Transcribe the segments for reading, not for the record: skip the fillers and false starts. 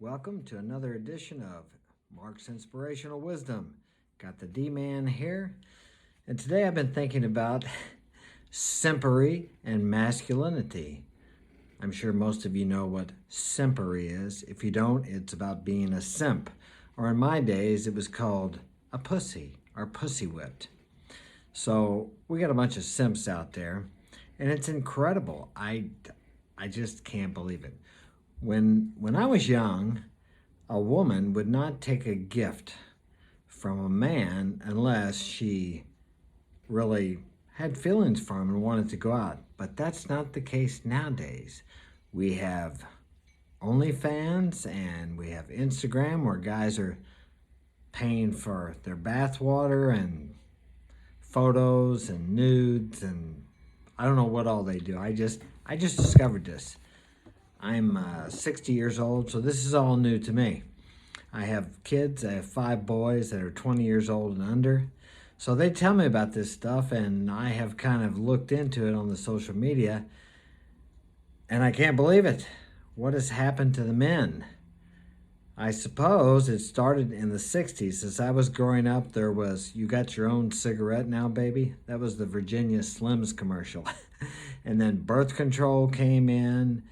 Welcome to another edition of Mark's Inspirational Wisdom. Got the D-Man here, and today I've been thinking about simpery and masculinity. I'm sure most of you know what simpery is. If you don't, it's about being a simp, or in my days, it was called a pussy or pussy whipped. So we got a bunch of simps out there, and it's incredible. I just can't believe it. When I was young, a woman would not take a gift from a man unless she really had feelings for him and wanted to go out. But that's not the case nowadays. We have OnlyFans and we have Instagram where guys are paying for their bathwater and photos and nudes and I don't know what all they do. I just discovered this. I'm 60 years old, so this is all new to me. I have kids. I have 5 boys that are 20 years old and under. So they tell me about this stuff, and I have kind of looked into it on the social media, and I can't believe it. What has happened to the men? I suppose it started in the 60s. As I was growing up, there was, "You got your own cigarette now, baby?" That was the Virginia Slims commercial. And then birth control came in,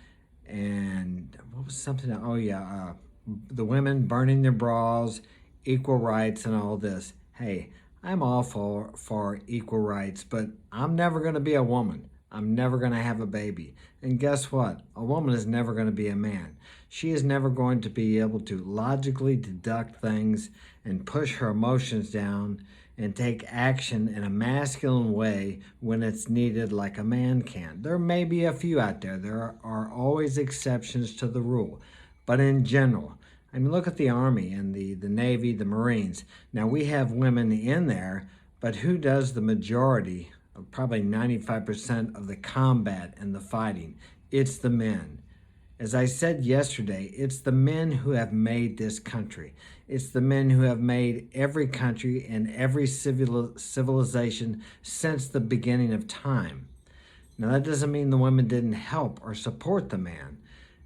and what was something? Oh yeah, the women burning their bras, equal rights, and all this. Hey, I'm all for equal rights, but I'm never going to be a woman. I'm never going to have a baby. And guess what? A woman is never going to be a man. She is never going to be able to logically deduct things and push her emotions down and take action in a masculine way when it's needed like a man can. There may be a few out there. There are always exceptions to the rule. But in general, I mean, look at the Army and the Navy, the Marines. Now, we have women in there, but who does the majority, of probably 95% of the combat and the fighting? It's the men. As I said yesterday, it's the men who have made this country. It's the men who have made every country and every civilization since the beginning of time. Now, that doesn't mean the women didn't help or support the man.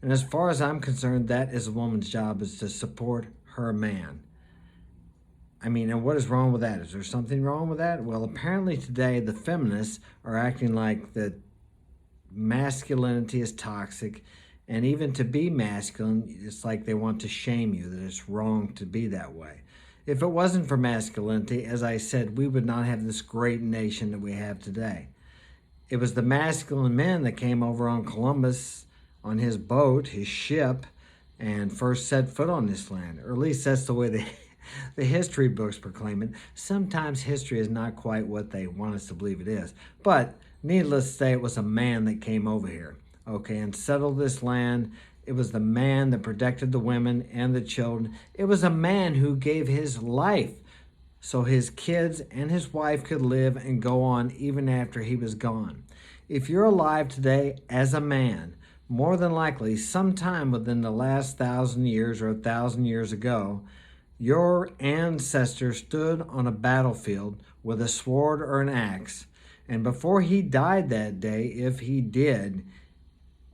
And as far as I'm concerned, that is a woman's job, is to support her man. I mean, and what is wrong with that? Is there something wrong with that? Well, apparently today the feminists are acting like that masculinity is toxic, and even to be masculine, it's like they want to shame you, that it's wrong to be that way. If it wasn't for masculinity, as I said, we would not have this great nation that we have today. It was the masculine men that came over on Columbus on his boat, his ship, and first set foot on this land. Or at least that's the way the history books proclaim it. Sometimes history is not quite what they want us to believe it is. But needless to say, it was a man that came over here, okay, and settled this land. It was the man that protected the women and the children. It was a man who gave his life so his kids and his wife could live and go on even after he was gone. If you're alive today as a man, more than likely, sometime within the last 1,000 years or 1,000 years ago, your ancestor stood on a battlefield with a sword or an axe, and before he died that day, if he did,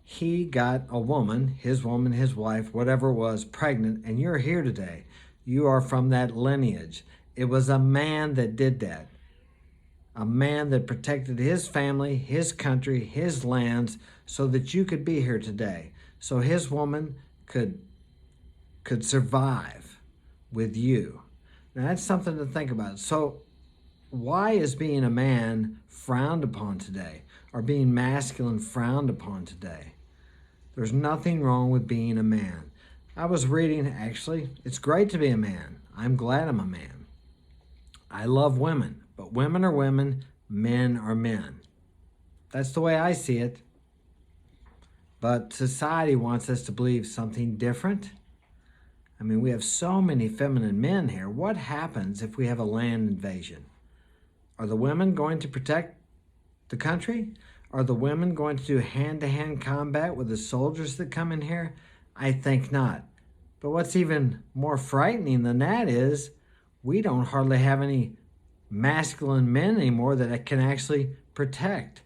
he got a woman, his wife, whatever it was, pregnant, and you're here today. You are from that lineage. It was a man that did that. A man that protected his family, his country, his lands, so that you could be here today. So his woman could survive with you. Now that's something to think about. So why is being a man frowned upon today, or being masculine frowned upon today? There's nothing wrong with being a man. I was reading, actually, it's great to be a man. I'm glad I'm a man. I love women. But women are women, men are men. That's the way I see it. But society wants us to believe something different. I mean, we have so many feminine men here. What happens if we have a land invasion? Are the women going to protect the country? Are the women going to do hand-to-hand combat with the soldiers that come in here? I think not. But what's even more frightening than that is we don't hardly have any masculine men anymore that can actually protect.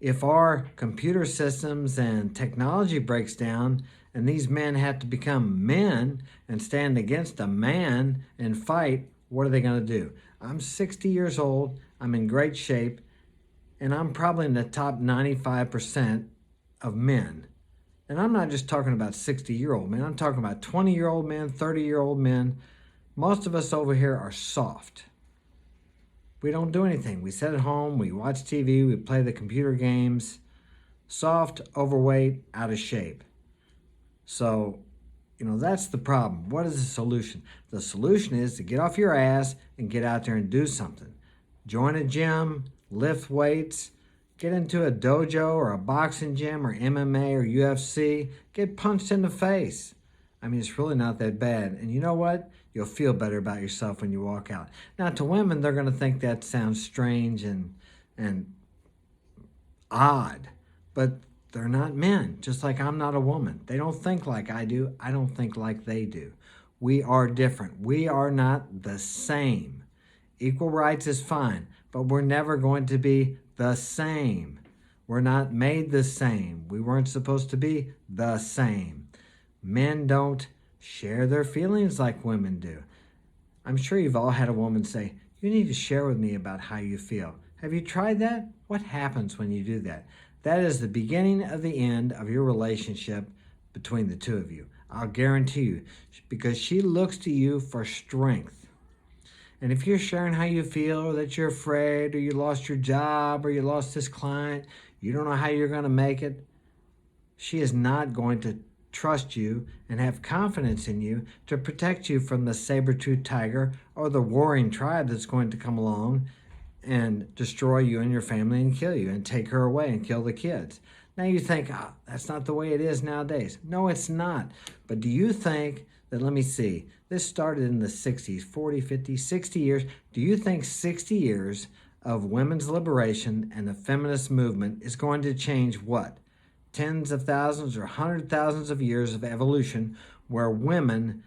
If our computer systems and technology breaks down and these men have to become men and stand against a man and fight, what are they going to do? I'm 60 years old, I'm in great shape, and I'm probably in the top 95% of men. And I'm not just talking about 60-year-old men, I'm talking about 20-year-old men, 30-year-old men. Most of us over here are soft. We don't do anything. We sit at home, we watch TV, we play the computer games. Soft, overweight, out of shape. So, that's the problem. What is the solution? The solution is to get off your ass and get out there and do something. Join a gym, lift weights, get into a dojo or a boxing gym or MMA or UFC, get punched in the face. I mean, it's really not that bad. And you know what? You'll feel better about yourself when you walk out. Now, to women, they're going to think that sounds strange and odd. But they're not men, just like I'm not a woman. They don't think like I do. I don't think like they do. We are different. We are not the same. Equal rights is fine, but we're never going to be the same. We're not made the same. We weren't supposed to be the same. Men don't share their feelings like women do. I'm sure you've all had a woman say, "You need to share with me about how you feel." Have you tried that? What happens when you do that? That is the beginning of the end of your relationship between the two of you. I'll guarantee you, because she looks to you for strength. And if you're sharing how you feel, or that you're afraid, or you lost your job, or you lost this client, you don't know how you're going to make it, she is not going to trust you and have confidence in you to protect you from the saber-toothed tiger or the warring tribe that's going to come along and destroy you and your family and kill you and take her away and kill the kids. Now you think, that's not the way it is nowadays. No, it's not. But do you think that, let me see, this started in the 60s, 40, 50, 60 years. Do you think 60 years of women's liberation and the feminist movement is going to change what? Tens of thousands or 100,000s of years of evolution where women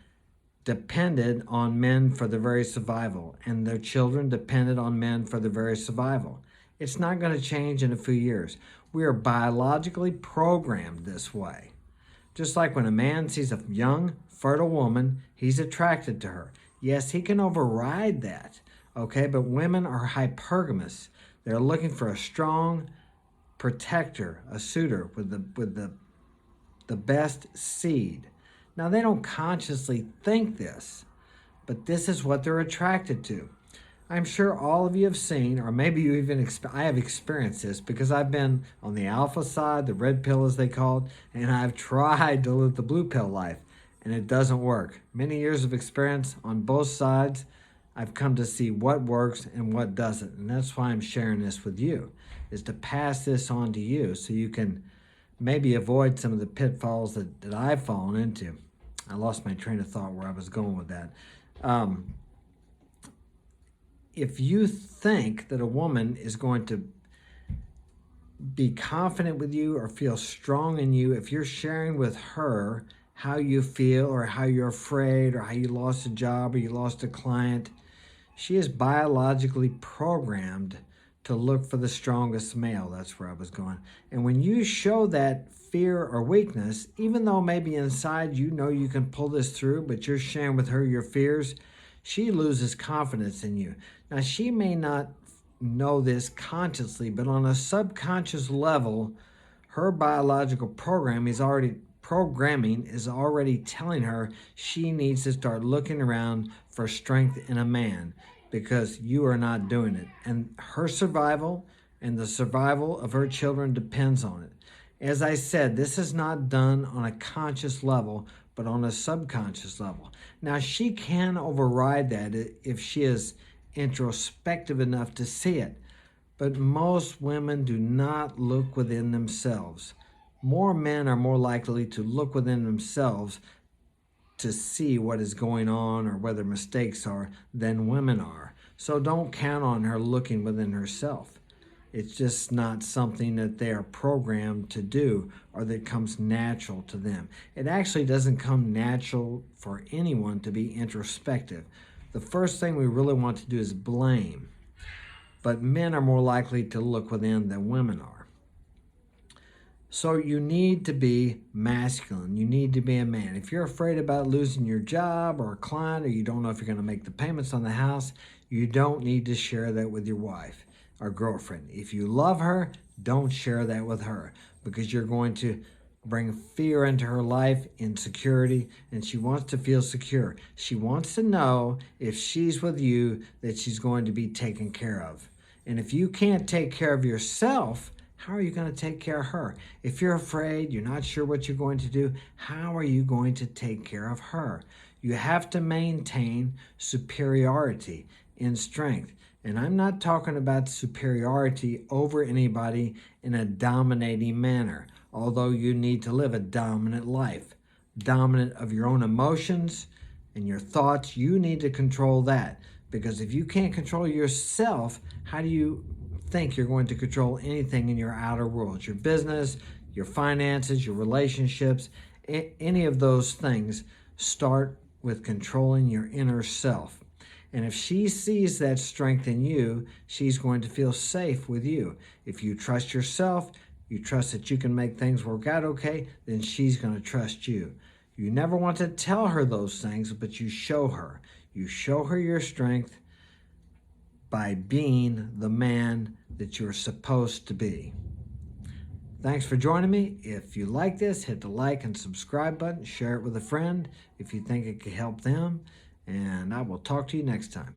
depended on men for their very survival, and their children depended on men for their very survival. It's not going to change in a few years. We are biologically programmed this way. Just like when a man sees a young, fertile woman, he's attracted to her. Yes, he can override that, okay? But women are hypergamous. They're looking for a strong protector, a suitor with the best seed. Now, they don't consciously think this, but this is what they're attracted to. I'm sure all of you have seen, or maybe you even, I have experienced this because I've been on the alpha side, the red pill as they call it, and I've tried to live the blue pill life, and it doesn't work. Many years of experience on both sides, I've come to see what works and what doesn't, and that's why I'm sharing this with you, is to pass this on to you so you can maybe avoid some of the pitfalls that I've fallen into. I lost my train of thought where I was going with that. If you think that a woman is going to be confident with you or feel strong in you, if you're sharing with her how you feel or how you're afraid or how you lost a job or you lost a client, she is biologically programmed to look for the strongest male. That's where I was going. And when you show that fear or weakness, even though maybe inside you know you can pull this through, but you're sharing with her your fears, she loses confidence in you. Now, she may not know this consciously, but on a subconscious level, her biological programming is already telling her she needs to start looking around for strength in a man, because you are not doing it. And her survival and the survival of her children depends on it. As I said, this is not done on a conscious level, but on a subconscious level. Now, she can override that if she is introspective enough to see it, but most women do not look within themselves. More men are more likely to look within themselves to see what is going on or where their mistakes are than women are. So don't count on her looking within herself. It's just not something that they are programmed to do or that comes natural to them. It actually doesn't come natural for anyone to be introspective. The first thing we really want to do is blame. But men are more likely to look within than women are. So you need to be masculine. You need to be a man. If you're afraid about losing your job or a client, or you don't know if you're going to make the payments on the house, you don't need to share that with your wife or girlfriend. If you love her, don't share that with her, because you're going to bring fear into her life, insecurity, and she wants to feel secure. She wants to know if she's with you that she's going to be taken care of. And if you can't take care of yourself, how are you going to take care of her? If you're afraid, you're not sure what you're going to do, how are you going to take care of her? You have to maintain superiority in strength. And I'm not talking about superiority over anybody in a dominating manner, although you need to live a dominant life. Dominant of your own emotions and your thoughts, you need to control that. Because if you can't control yourself, how do you think you're going to control anything in your outer world? Your business, your finances, your relationships, any of those things start with controlling your inner self. And if she sees that strength in you, she's going to feel safe with you. If you trust yourself, you trust that you can make things work out okay, then she's going to trust you. You never want to tell her those things, but you show her. You show her your strength by being the man that you're supposed to be. Thanks for joining me. If you like this, hit the like and subscribe button. Share it with a friend if you think it could help them. And I will talk to you next time.